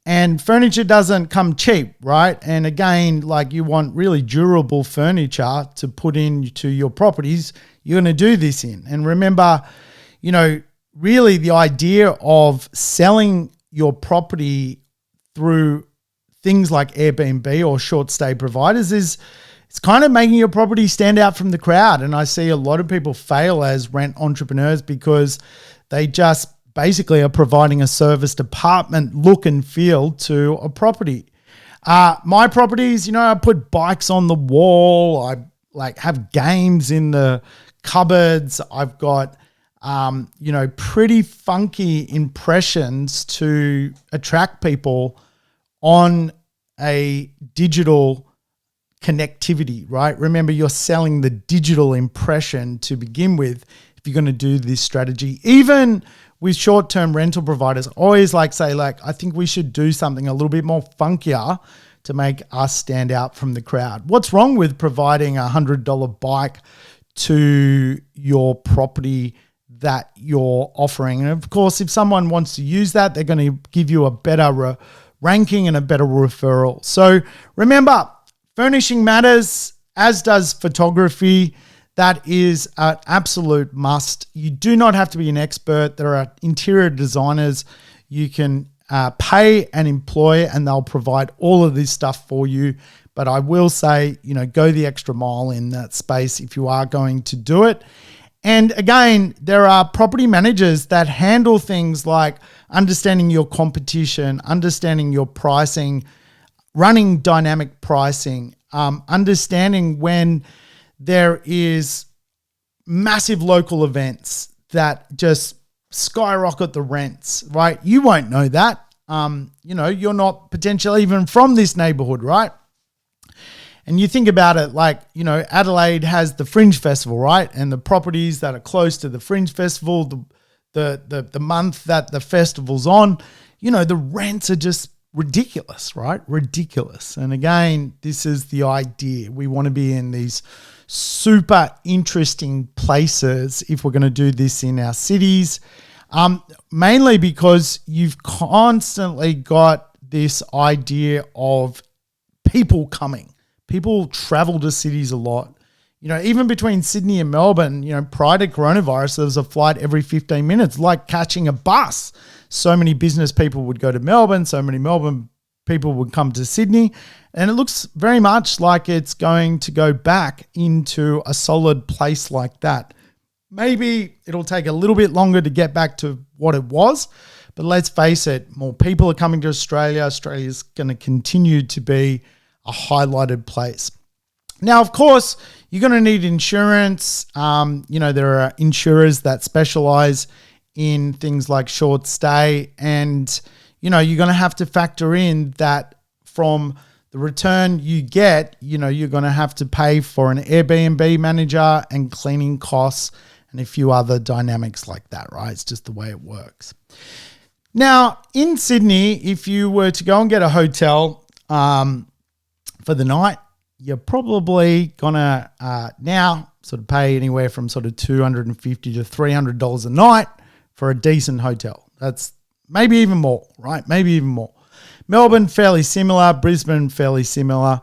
And furniture doesn't come cheap, right? And again, like you want really durable furniture to put into your properties, you're going to do this in. And remember, really the idea of selling your property through things like Airbnb or short stay providers is it's kind of making your property stand out from the crowd. And I see a lot of people fail as rent entrepreneurs because they just basically are providing a serviced apartment look and feel to a property. My properties, I put bikes on the wall. I have games in the cupboards. I've got, pretty funky impressions to attract people on a digital connectivity, right? Remember, you're selling the digital impression to begin with if you're going to do this strategy. Even with short-term rental providers, I always say, I think we should do something a little bit more funkier to make us stand out from the crowd. What's wrong with providing a $100 bike to your property that you're offering? And of course, if someone wants to use that, they're going to give you a better ranking and a better referral. So remember, furnishing matters, as does photography. That is an absolute must. You do not have to be an expert. There are interior designers you can pay and employ, and they'll provide all of this stuff for you. But I will say, go the extra mile in that space if you are going to do it. And again, there are property managers that handle things like understanding your competition, understanding your pricing, running dynamic pricing, understanding when there is massive local events that just skyrocket the rents, right? You won't know that. You're not potentially even from this neighborhood, right? And you think about it like, Adelaide has the Fringe Festival, right? And the properties that are close to the Fringe Festival, the month that the festival's on, the rents are just ridiculous, right? Ridiculous. And again, this is the idea. We want to be in these super interesting places if we're going to do this in our cities, mainly because you've constantly got this idea of people coming. People travel to cities a lot. Even between Sydney and Melbourne, prior to coronavirus, there was a flight every 15 minutes, like catching a bus. So many business people would go to Melbourne. So many Melbourne people would come to Sydney. And it looks very much like it's going to go back into a solid place like that. Maybe it'll take a little bit longer to get back to what it was. But let's face it, more people are coming to Australia. Australia's going to continue to be a highlighted place. Now, of course, you're going to need insurance. There are insurers that specialize in things like short stay, and you're going to have to factor in that from the return you get, you're going to have to pay for an Airbnb manager and cleaning costs and a few other dynamics like that, right? It's just the way it works. Now, in Sydney, if you were to go and get a hotel for the night, you're probably going to now sort of pay anywhere from sort of $250 to $300 a night for a decent hotel. That's maybe even more, right? Maybe even more. Melbourne, fairly similar. Brisbane, fairly similar.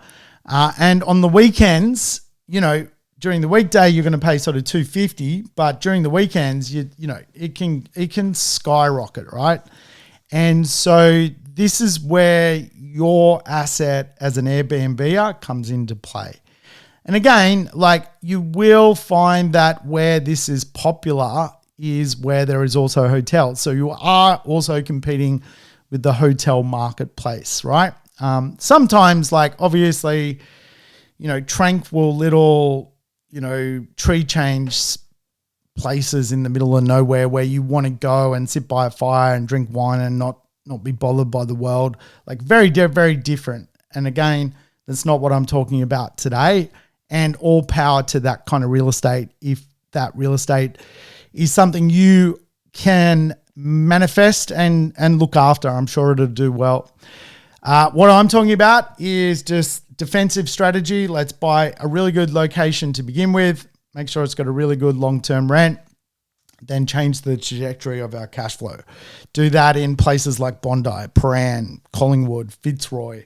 And on the weekends, during the weekday, you're going to pay sort of $250, but during the weekends, it can skyrocket, right? And so this is where your asset as an Airbnb comes into play. And again, you will find that where this is popular is where there is also hotels. So you are also competing with the hotel marketplace, right? Sometimes, obviously, tranquil little, tree change places in the middle of nowhere where you want to go and sit by a fire and drink wine and not be bothered by the world, very, very different. And again, that's not what I'm talking about today. And all power to that kind of real estate if that real estate is something you can manifest and look after. I'm sure it'll do well. What I'm talking about is just defensive strategy. Let's buy a really good location to begin with. Make sure it's got a really good long-term rent. Then change the trajectory of our cash flow. Do that in places like Bondi, Prahran, Collingwood, Fitzroy,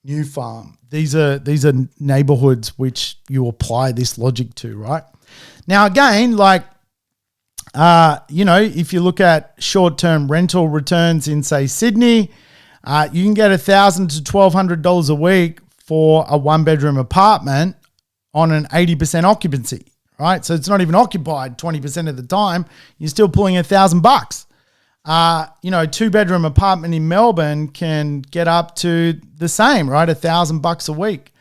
New Farm. These are neighborhoods which you apply this logic to, right? Now, again, if you look at short-term rental returns in, say, Sydney, you can get $1,000 to $1,200 a week for a one-bedroom apartment on an 80% occupancy, right? So it's not even occupied 20% of the time. You're still pulling $1,000. A two-bedroom apartment in Melbourne can get up to the same, right? $1,000 a week.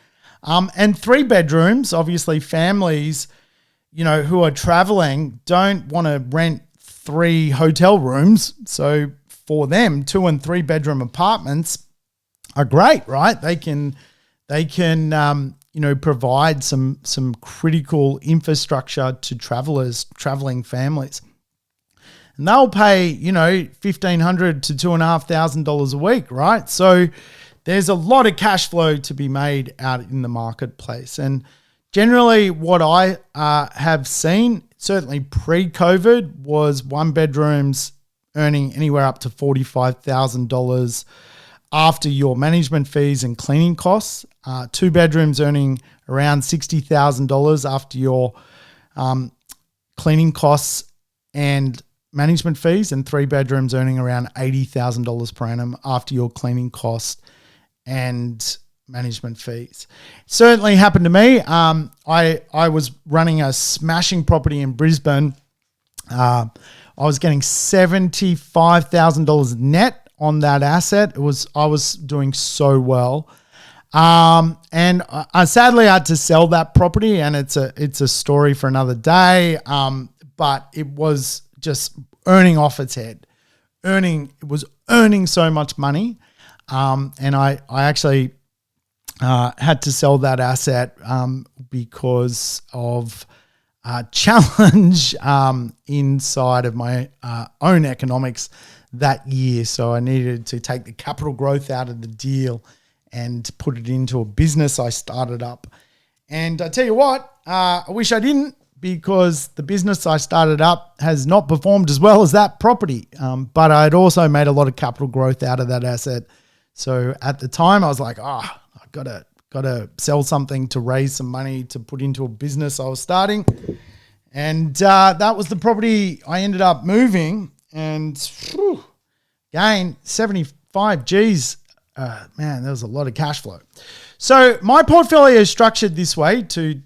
And three bedrooms, obviously families, who are traveling don't want to rent 3 hotel rooms. So for them, 2 and 3 bedroom apartments are great, right? They can provide some critical infrastructure to traveling families. And they'll pay, $1,500 to $2,500 a week, right? So there's a lot of cash flow to be made out in the marketplace. And generally what I have seen, certainly pre-COVID, was one bedrooms earning anywhere up to $45,000 after your management fees and cleaning costs. Two bedrooms earning around $60,000 after your cleaning costs and management fees, and three bedrooms earning around $80,000 per annum after your cleaning costs and management fees. Certainly happened to me. I was running a smashing property in Brisbane. I was getting $75,000 net on that asset. I was doing so well. And I sadly had to sell that property, and it's a story for another day. But it was just earning off its head. It was earning so much money. And I actually had to sell that asset because of a challenge inside of my own economics that year. So I needed to take the capital growth out of the deal and put it into a business I started up. And I tell you what, I wish I didn't, because the business I started up has not performed as well as that property. But I'd also made a lot of capital growth out of that asset. So at the time I was like, I gotta sell something to raise some money to put into a business I was starting. And that was the property I ended up moving, and again, 75 G's. Man, there was a lot of cash flow. So my portfolio is structured this way to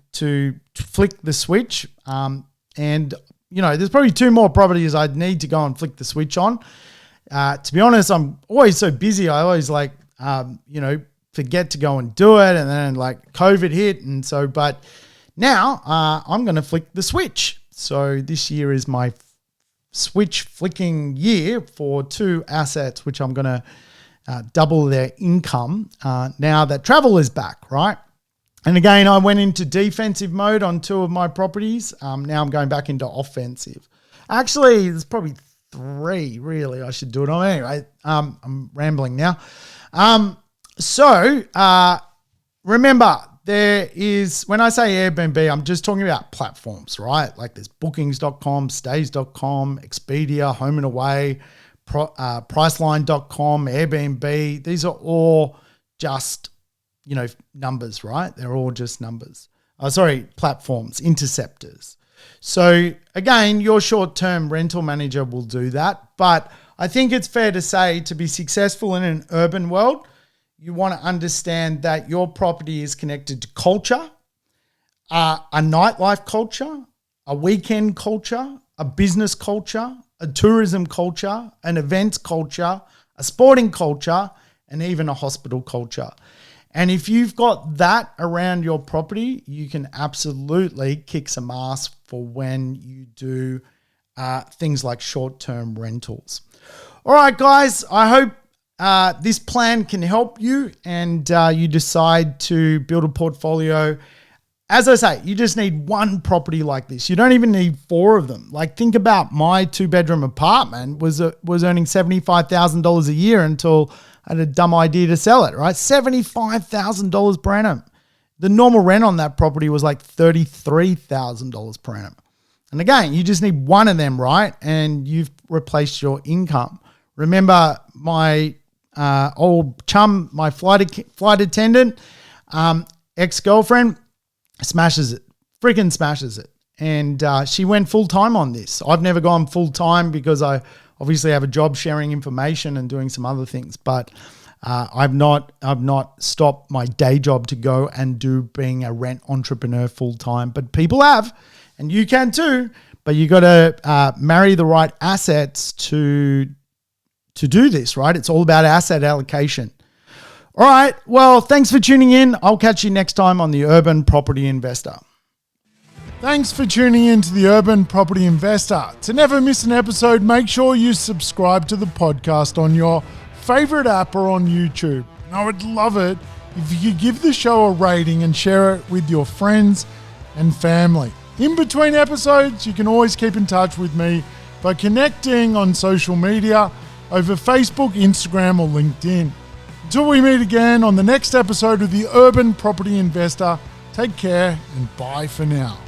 flick the switch. And, there's probably two more properties I'd need to go and flick the switch on. To be honest, I'm always so busy. I always forget to go and do it. And then COVID hit. And so, but now I'm going to flick the switch. So this year is my switch flicking year for two assets, which I'm going to double their income now that travel is back, right? And again, I went into defensive mode on two of my properties. Now I'm going back into offensive. Actually, there's probably three, really. I should do it on. Anyway, I'm rambling now. So remember, there is, when I say Airbnb, I'm just talking about platforms, right? Like there's bookings.com, stays.com, Expedia, Home and Away, Priceline.com, Airbnb. These are all just, numbers, right? They're all just numbers. Platforms, interceptors. So again, your short-term rental manager will do that. But I think it's fair to say, to be successful in an urban world, you want to understand that your property is connected to culture, a nightlife culture, a weekend culture, a business culture, a tourism culture, an events culture, a sporting culture, and even a hospital culture. And if you've got that around your property, you can absolutely kick some ass for when you do things like short-term rentals. All right, guys, I hope this plan can help you and you decide to build a portfolio. As I say, you just need one property like this. You don't even need four of them. Like, think about my two-bedroom apartment was earning $75,000 a year until I had a dumb idea to sell it, right? $75,000 per annum. The normal rent on that property was like $33,000 per annum. And again, you just need one of them, right? And you've replaced your income. Remember my old chum, my flight attendant, ex-girlfriend, smashes it, freaking smashes it. And she went full-time on this. I've never gone full-time because I obviously have a job sharing information and doing some other things, but I've not stopped my day job to go and do being a rent entrepreneur full-time. But people have, and you can too, but you got to marry the right assets to do this, right? It's all about asset allocation. All right. Well, thanks for tuning in. I'll catch you next time on the Urban Property Investor. Thanks for tuning in to the Urban Property Investor. To never miss an episode, make sure you subscribe to the podcast on your favorite app or on YouTube. And I would love it if you could give the show a rating and share it with your friends and family. In between episodes, you can always keep in touch with me by connecting on social media over Facebook, Instagram, or LinkedIn. Until we meet again on the next episode of The Urban Property Investor, take care and bye for now.